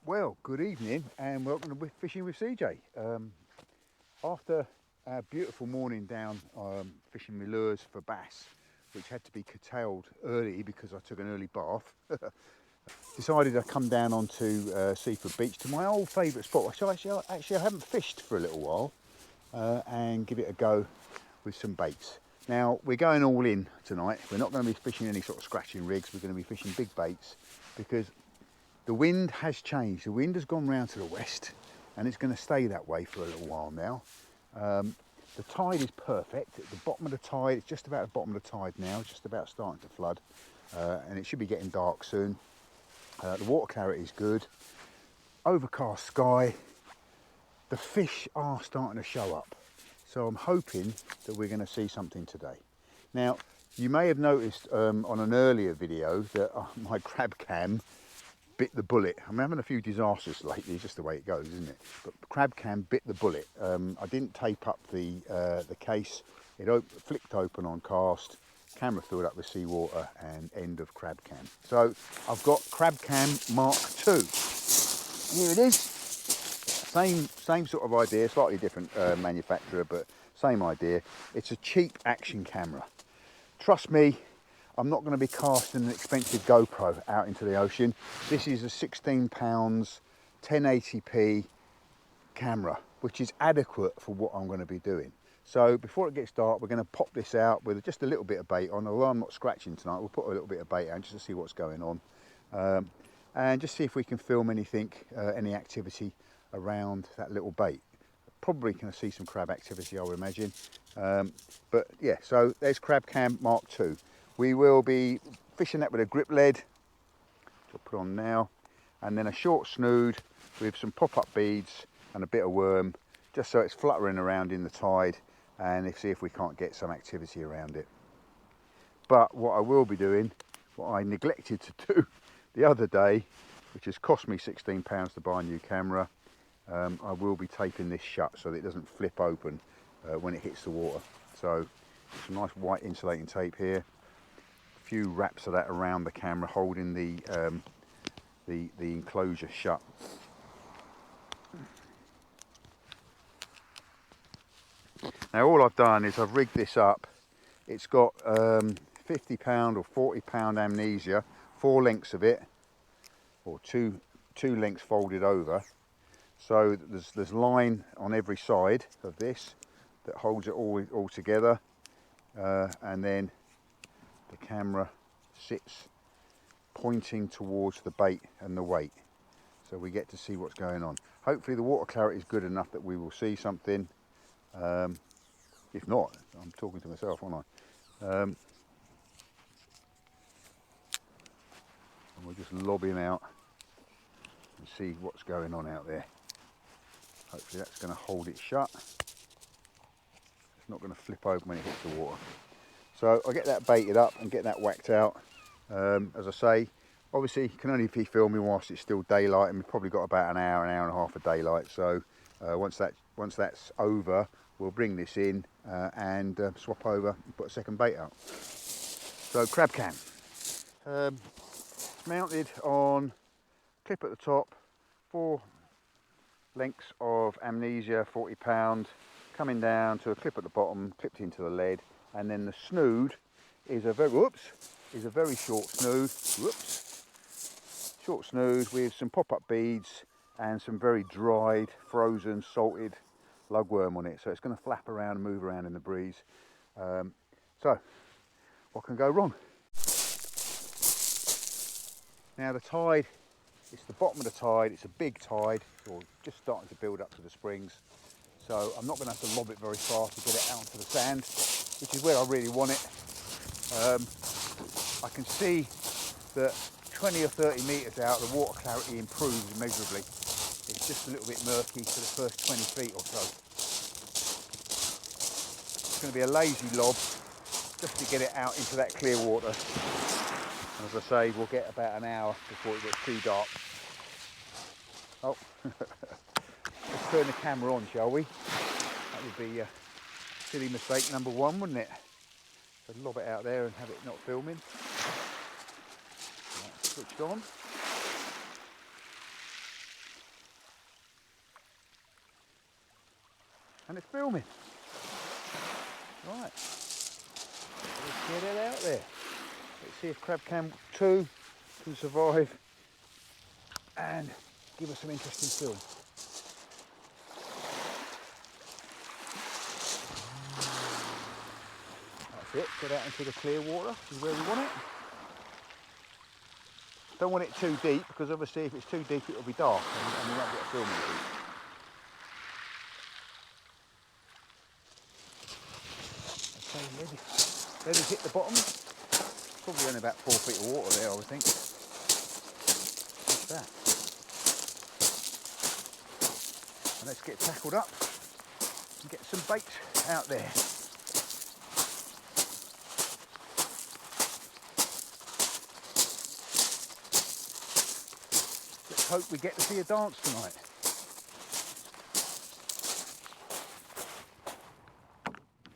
Well, good evening and welcome to Fishing with CJ. After a beautiful morning down fishing my lures for bass, which had to be curtailed early because I took an early bath, decided I'd come down onto Seaford Beach to my old favourite spot, which actually I haven't fished for a little while, and give it a go with some baits. Now, we're going all in tonight. We're not going to be fishing any sort of scratching rigs. We're going to be fishing big baits because the wind has changed. The wind has gone round to the west and it's going to stay that way for a little while now. The tide is perfect. At the bottom of the tide, it's just about the bottom of the tide now, just about starting to flood, and it should be getting dark soon. The water clarity is good. Overcast sky. The fish are starting to show up. So I'm hoping that we're going to see something today. Now, you may have noticed on an earlier video that my crab cam bit the bullet. I'm having a few disasters lately, just the way it goes, isn't it? But crab cam bit the bullet. I didn't tape up the case. It flicked open on cast, camera filled up with seawater, and end of crab cam. So I've got crab cam Mark II. Here it is. Same sort of idea, slightly different manufacturer, but same idea. It's a cheap action camera. Trust me, I'm not going to be casting an expensive GoPro out into the ocean. This is a 16 pounds 1080p camera, which is adequate for what I'm going to be doing. So before it gets dark, we're going to pop this out with just a little bit of bait on. Although I'm not scratching tonight, we'll put a little bit of bait out just to see what's going on, and just see if we can film anything, any activity around that little bait. Probably going to see some crab activity, I would imagine. But yeah, so there's crab cam Mark II. We will be fishing that with a grip lead, which I'll put on now, and then a short snood with some pop-up beads and a bit of worm, just so it's fluttering around in the tide, and see if we can't get some activity around it. But what I will be doing, what I neglected to do the other day, which has cost me £16 to buy a new camera, I will be taping this shut so that it doesn't flip open when it hits the water. So some nice white insulating tape here. Few wraps of that around the camera, holding the enclosure shut. Now all I've done is I've rigged this up. It's got £50 or £40 amnesia, 4 lengths of it, or two lengths folded over. So there's line on every side of this that holds it all together, and then the camera sits pointing towards the bait and the weight, so we get to see what's going on. Hopefully the water clarity is good enough that we will see something. If not, I'm talking to myself, aren't I? And we'll just lob him out and see what's going on out there. Hopefully that's going to hold it shut. It's not going to flip open when it hits the water. So I'll get that baited up and get that whacked out. As I say, obviously can only be filming whilst it's still daylight, and we've probably got about an hour and a half of daylight. So once that's over, we'll bring this in and swap over and put a second bait out. So crab cam, mounted on clip at the top, 4 lengths of amnesia, £40, coming down to a clip at the bottom, clipped into the lead, and then the snood is a very short snood. Short snood with some pop-up beads and some very dried, frozen, salted lugworm on it. So it's going to flap around and move around in the breeze. So what can go wrong? Now the tide, it's the bottom of the tide, it's a big tide, or just starting to build up to the springs. So I'm not going to have to lob it very far to get it out onto the sand, which is where I really want it. I can see that 20 or 30 metres out, the water clarity improves immeasurably. It's just a little bit murky for the first 20 feet or so. It's going to be a lazy lob just to get it out into that clear water. And as I say, we'll get about an hour before it gets too dark. Oh, let's turn the camera on, shall we? That would be silly mistake number 1, wouldn't it? So lob it out there and have it not filming. Right, switched on. And it's filming. Right, let's get it out there. Let's see if Crab Cam 2 can survive and give us some interesting film. That's it, get out into the clear water, is where we want it. Don't want it too deep, because obviously if it's too deep it'll be dark and we won't get a film in deep. Okay, ready to hit the bottom. Probably only about 4 feet of water there, I would think. What's that? And let's get tackled up and get some bait out there. Let's hope we get to see a dance tonight.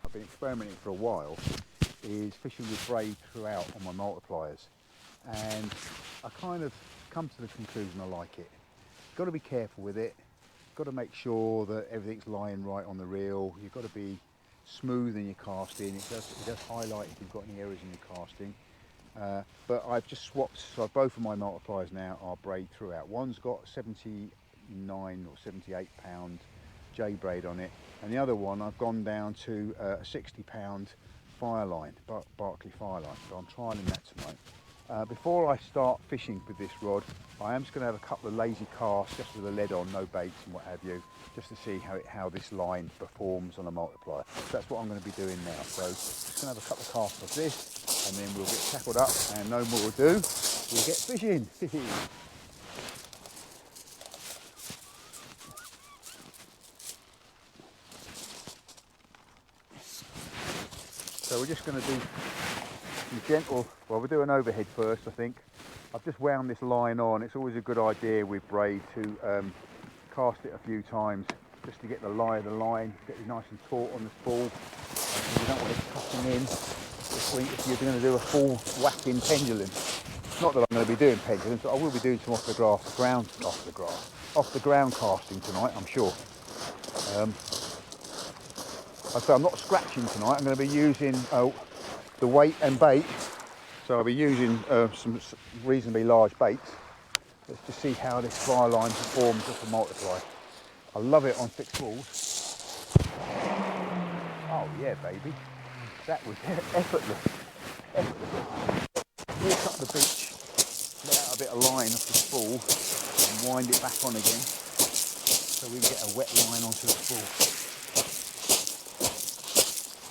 I've been experimenting for a while is fishing with braid throughout on my multipliers, and I kind of come to the conclusion I like it. Got to be careful with it, got to make sure that everything's lying right on the reel, you've got to be smooth in your casting. It does highlight if you've got any errors in your casting. But I've just swapped, so both of my multipliers now are braid throughout. One's got 79 or 78 pound J braid on it, and the other one I've gone down to a 60 pound Fireline, Barkley Fireline, so I'm trialling that tonight. Before I start fishing with this rod, I am just going to have a couple of lazy casts just with the lead on, no baits and what have you, just to see how this line performs on a multiplier. So that's what I'm going to be doing now. So just going to have a couple of casts of this, and then we'll get tackled up, and no more ado, we'll get fishing. So we're just going to do some gentle, well, we'll do an overhead first, I think. I've just wound this line on. It's always a good idea with braid to cast it a few times just to get the lie of the line, get it nice and taut on the spool. You don't want it cutting in if you're going to do a full whacking pendulum. Not that I'm going to be doing pendulums, but I will be doing some off the ground casting tonight, I'm sure. So I'm not scratching tonight. I'm going to be using the weight and bait. So I'll be using some reasonably large baits. Let's just see how this fly line performs as a multiplier. I love it on fixed balls. Oh yeah, baby. That was effortless. Walk up the beach, let out a bit of line off the spool and wind it back on again so we can get a wet line onto the spool.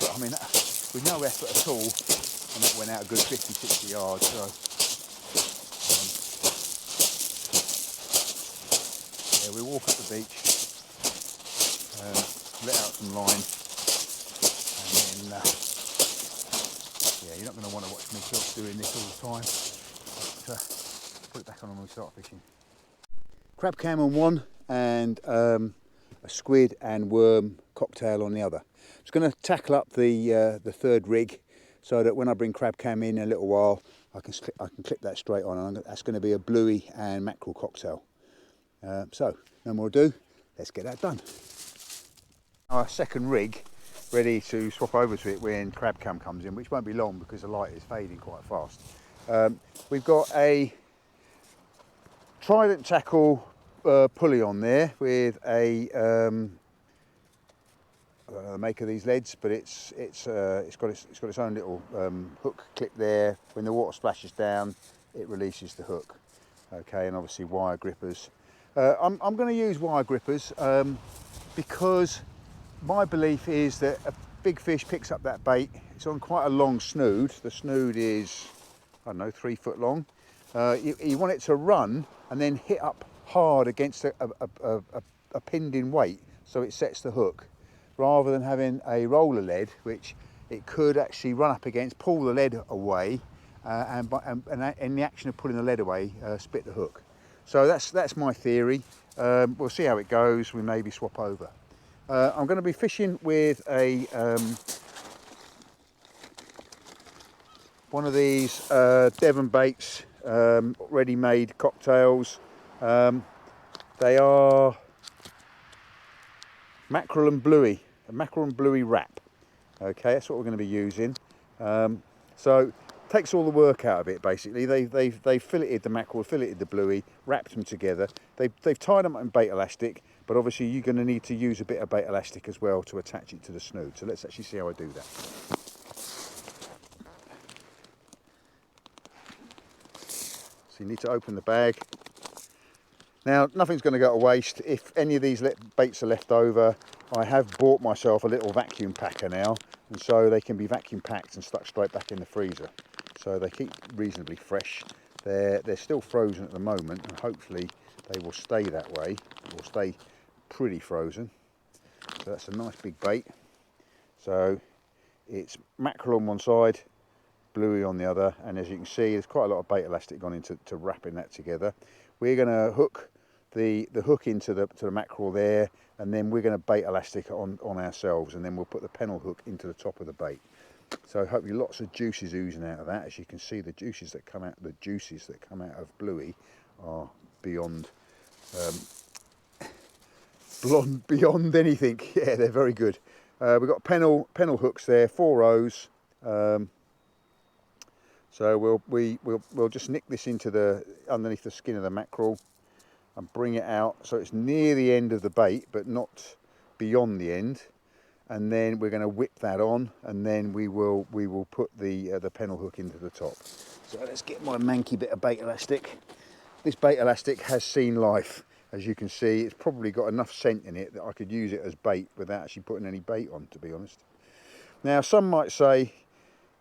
I mean, with no effort at all, and that went out a good 50-60 yards, so yeah, we walk up the beach, let out some line, and then yeah, you're not going to want to watch me doing this all the time, but put it back on when we start fishing. Crab cam on one, and a squid and worm cocktail on the other. I'm just going to tackle up the third rig so that when I bring crab cam in a little while, I can clip that straight on. And that's going to be a bluey and mackerel cocktail. So no more ado, let's get that done. Our second rig ready to swap over to it when crab cam comes in, which won't be long because the light is fading quite fast. We've got a Trident tackle pulley on there with a I don't know the make of these leads, but it's got its own little hook clip there. When the water splashes down, it releases the hook. Okay, and obviously wire grippers. I'm going to use wire grippers because my belief is that a big fish picks up that bait. It's on quite a long snood. The snood is, I don't know, 3 foot long. You want it to run and then hit up hard against a pinned in weight so it sets the hook, rather than having a roller lead, which it could actually run up against, pull the lead away, and in the action of pulling the lead away, split the hook. So that's my theory. We'll see how it goes. We maybe swap over. I'm going to be fishing with a one of these Devon baits, ready-made cocktails. They are mackerel and bluey. a mackerel and bluey wrap. Okay, that's what we're going to be using. So takes all the work out of it basically. They've filleted the mackerel, filleted the bluey, wrapped them together. They've tied them up in bait elastic, but obviously you're going to need to use a bit of bait elastic as well to attach it to the snood. So let's actually see how I do that. So you need to open the bag. Now nothing's going to go to waste. If any of these baits are left over, I have bought myself a little vacuum packer now, and so they can be vacuum packed and stuck straight back in the freezer. So they keep reasonably fresh. They're still frozen at the moment, and hopefully they will stay that way, or stay pretty frozen. So that's a nice big bait. So it's mackerel on one side, bluey on the other, and as you can see there's quite a lot of bait elastic gone into wrapping that together. We're going to hook the hook into the mackerel there, and then we're going to bait elastic on ourselves, and then we'll put the pennel hook into the top of the bait. So hopefully lots of juices oozing out of that. As you can see, the juices that come out of bluey are beyond beyond anything. Yeah, they're very good. We've got pennel hooks there, 4 rows. So we'll just nick this into underneath the skin of the mackerel and bring it out so it's near the end of the bait but not beyond the end, and then we're going to whip that on, and then we will put the pennel hook into the top. So let's get my manky bit of bait elastic. This bait elastic has seen life. As you can see, it's probably got enough scent in it that I could use it as bait without actually putting any bait on, to be honest. Now some might say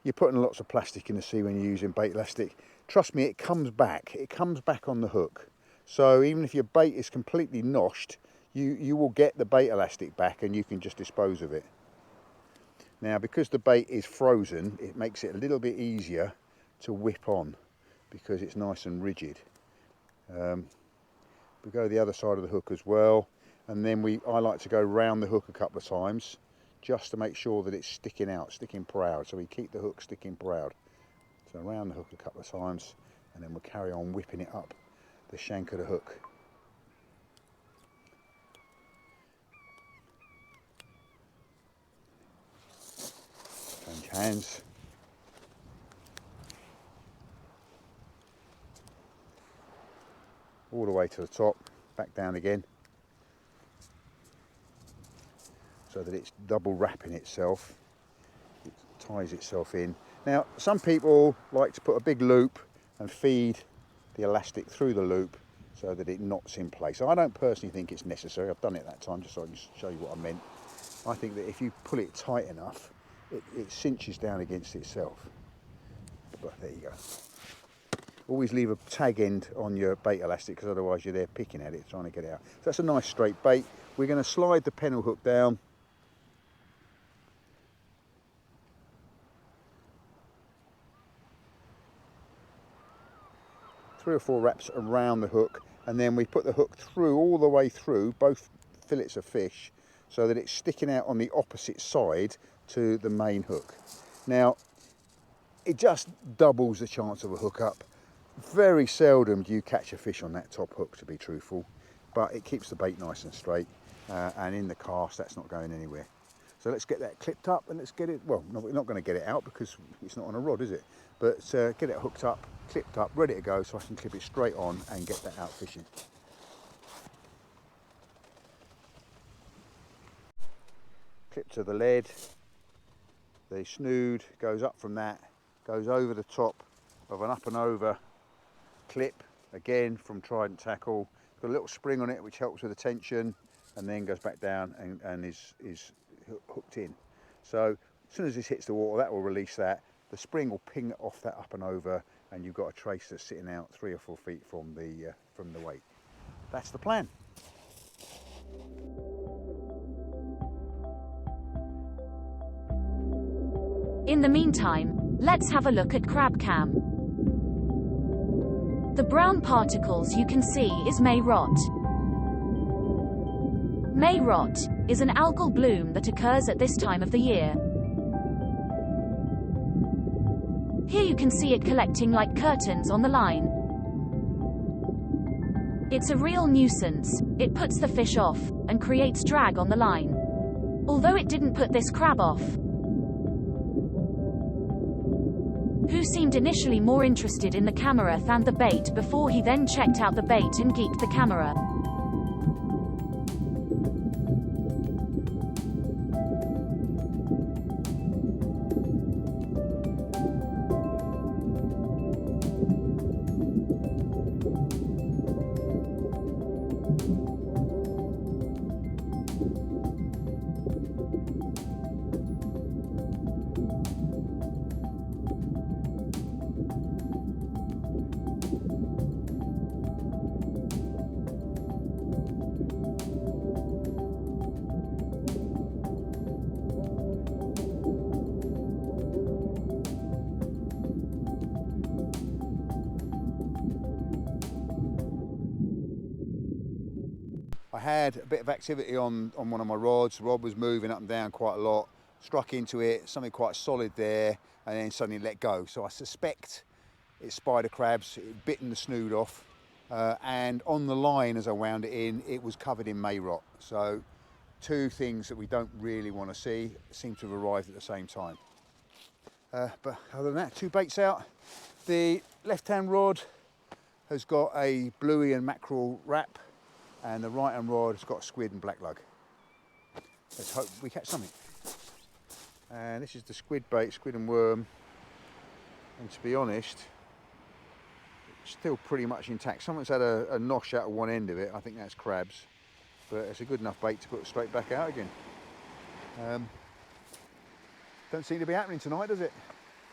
you're putting lots of plastic in the sea when you're using bait elastic. Trust me, it comes back on the hook. So even if your bait is completely noshed, you will get the bait elastic back, and you can just dispose of it. Now because the bait is frozen, it makes it a little bit easier to whip on because it's nice and rigid. We go the other side of the hook as well, and then I like to go round the hook a couple of times just to make sure that it's sticking out, sticking proud. So we keep the hook sticking proud. So around the hook a couple of times, and then we'll carry on whipping it up the shank of the hook. Change hands. All the way to the top, back down again, so that it's double wrapping itself. It ties itself in. Now some people like to put a big loop and feed the elastic through the loop so that it knots in place. I don't personally think it's necessary. I've done it that time just so I can show you what I meant. I think that if you pull it tight enough, it cinches down against itself. But there you go. Always leave a tag end on your bait elastic, because otherwise you're there picking at it, trying to get it out. So that's a nice straight bait. We're going to slide the pennel hook down. Three or 4 wraps around the hook, and then we put the hook through, all the way through both fillets of fish, so that it's sticking out on the opposite side to the main hook. Now it just doubles the chance of a hook up. Very seldom do you catch a fish on that top hook, to be truthful, but it keeps the bait nice and straight, and in the cast that's not going anywhere. So let's get that clipped up, and let's get it, well, no, we're not going to get it out because it's not on a rod, is it? But get it hooked up, clipped up, ready to go, so I can clip it straight on and get that out fishing. Clip to the lead, the snood goes up from that, goes over the top of an up and over clip, again from Trident tackle. It's got a little spring on it which helps with the tension, and then goes back down and is hooked in. So as soon as this hits the water, that will release that. The spring will ping off that up and over, and you've got a trace that's sitting out 3 or 4 feet from the weight. That's the plan. In the meantime, let's have a look at crab cam. The brown particles you can see is May rot. May rot is an algal bloom that occurs at this time of the year. Here you can see it collecting like curtains on the line. It's a real nuisance. It puts the fish off and creates drag on the line. although it didn't put this crab off, who seemed initially more interested in the camera than the bait before he then checked out the bait and geeked the camera. I had a bit of activity on one of my rods. The rod was moving up and down quite a lot, struck into it, something quite solid there, and then suddenly let go. So I suspect it's spider crabs. It had bitten the snood off, and on the line as I wound it in, it was covered in may rot. So two things that we don't really want to see seem to have arrived at the same time. But other than that, two baits out. The left-hand rod has got a bluey and mackerel wrap, and the right-hand rod has got squid and black lug. Let's hope we catch something. And this is the squid bait, squid and worm. And to be honest, it's still pretty much intact. Someone's had a nosh out of one end of it. I think that's crabs, but it's a good enough bait to put straight back out again. Don't seem to be happening tonight, does it?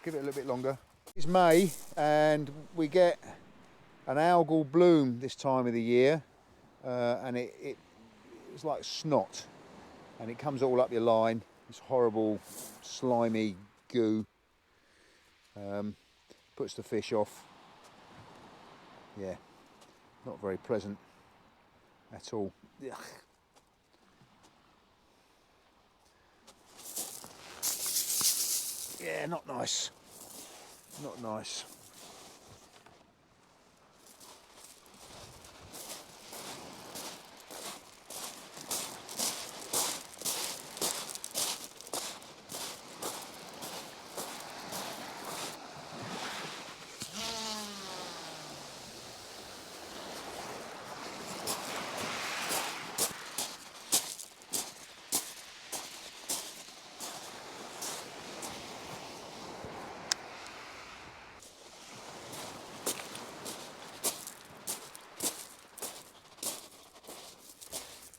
Give it a little bit longer. It's May, and we get an algal bloom this time of the year. And it's like snot, and it comes all up your line. This horrible slimy goo, puts the fish off. Yeah, not very pleasant at all. Ugh. Yeah, not nice, not nice.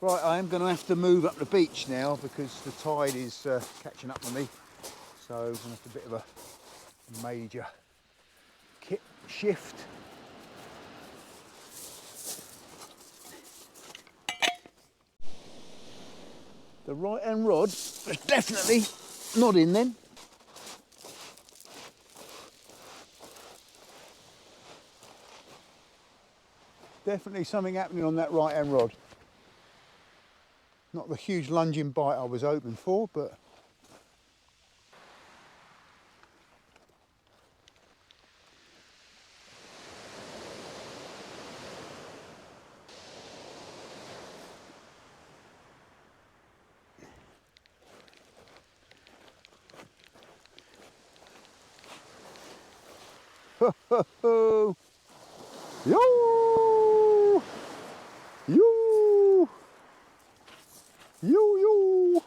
Right, I am going to have to move up the beach now because the tide is catching up with me. So I'm going to have a bit of a major kit shift. The right-hand rod is definitely not in then. Definitely something happening on that right-hand rod. Not the huge lunging bite I was hoping for, but ho! Yo! Yo! Yo!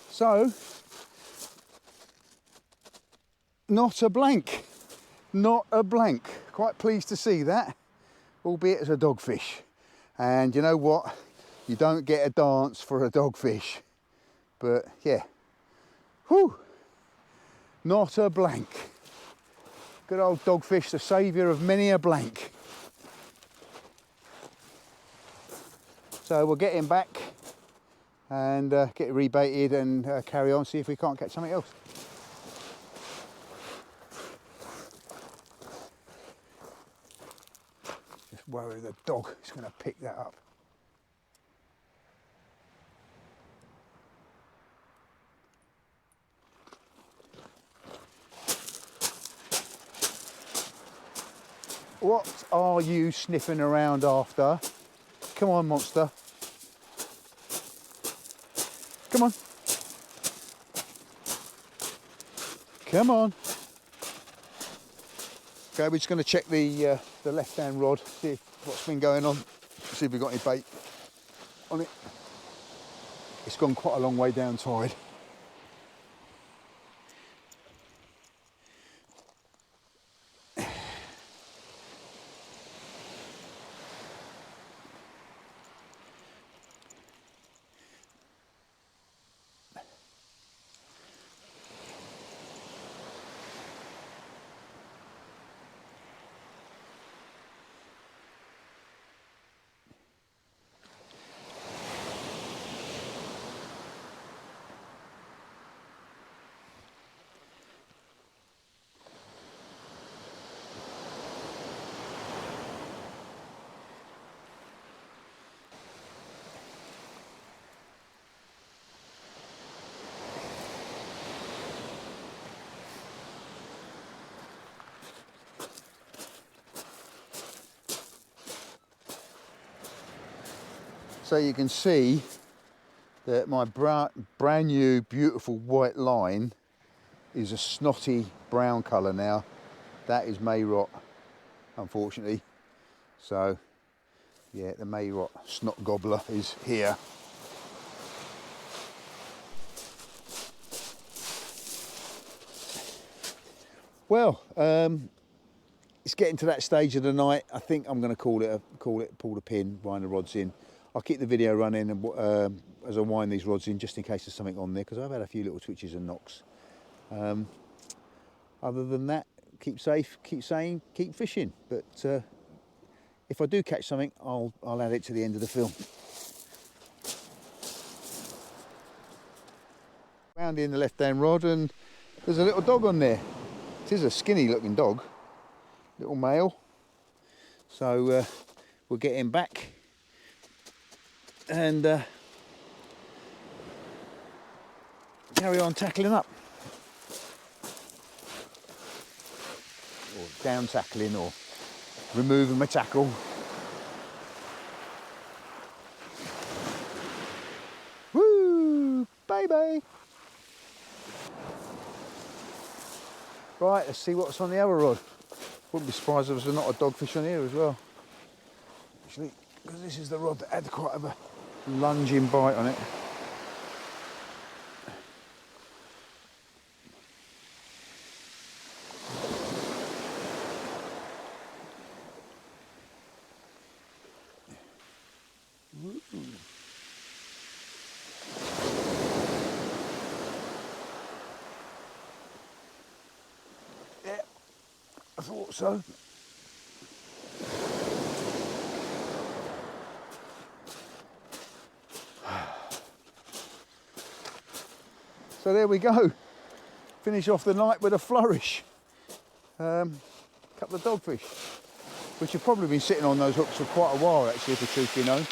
So, not a blank. Not a blank. Quite pleased to see that, albeit as a dogfish. And you know what? You don't get a dance for a dogfish. But yeah, whew, not a blank. Good old dogfish, the saviour of many a blank. So we'll get him back and get rebaited and carry on, see if we can't catch something else. Just worry the dog is going to pick that up. What are you sniffing around after? Come on, monster. Come on. Come on. Okay, we're just going to check the left-hand rod, see what's been going on, see if we've got any bait on it. It's gone quite a long way down tide. So you can see that my brand new beautiful white line is a snotty brown colour now. That is May rot, unfortunately. So yeah, the May rot snot gobbler is here. Well, it's getting to that stage of the night. I think I'm going to pull the pin, wind the rods in. I'll keep the video running and, as I wind these rods in, just in case there's something on there, because I've had a few little twitches and knocks. Other than that, keep safe, keep sane, keep fishing. But if I do catch something, I'll add it to the end of the film. Wound in the left-hand rod, and there's a little dog on there. It is a skinny-looking dog, little male. So we'll get him back and carry on tackling up, or down tackling, or removing my tackle. Woo! Bye-bye! Right, let's see what's on the other rod. Wouldn't be surprised if there's not a dogfish on here as well. Actually, because this is the rod that had quite a lunging bite on it. Yeah, I thought so. So there we go. Finish off the night with a flourish. Couple of dogfish, which have probably been sitting on those hooks for quite a while, actually, if the truth be known.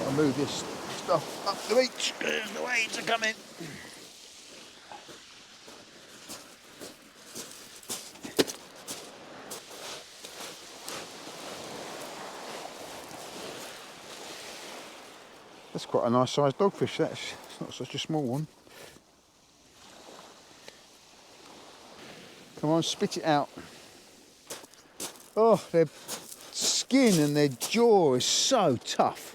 I'll move this stuff up the beach because the waves are coming. That's quite a nice sized dogfish, it's not such a small one. Come on, spit it out. Oh, their skin and their jaw is so tough.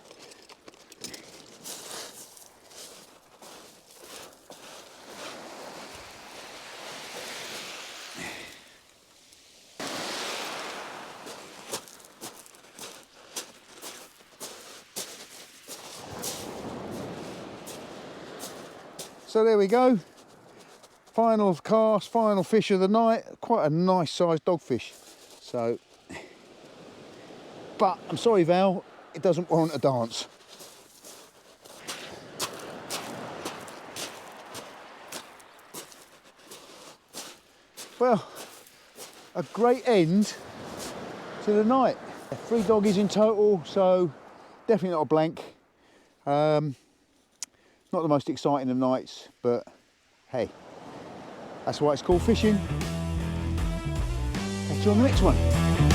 So there we go. Final cast, final fish of the night. Quite a nice sized dogfish. So, but I'm sorry, Val, it doesn't warrant a dance. Well, a great end to the night. 3 doggies in total, so definitely not a blank. Not the most exciting of nights, but hey, That's why it's called fishing. Catch you on the next one.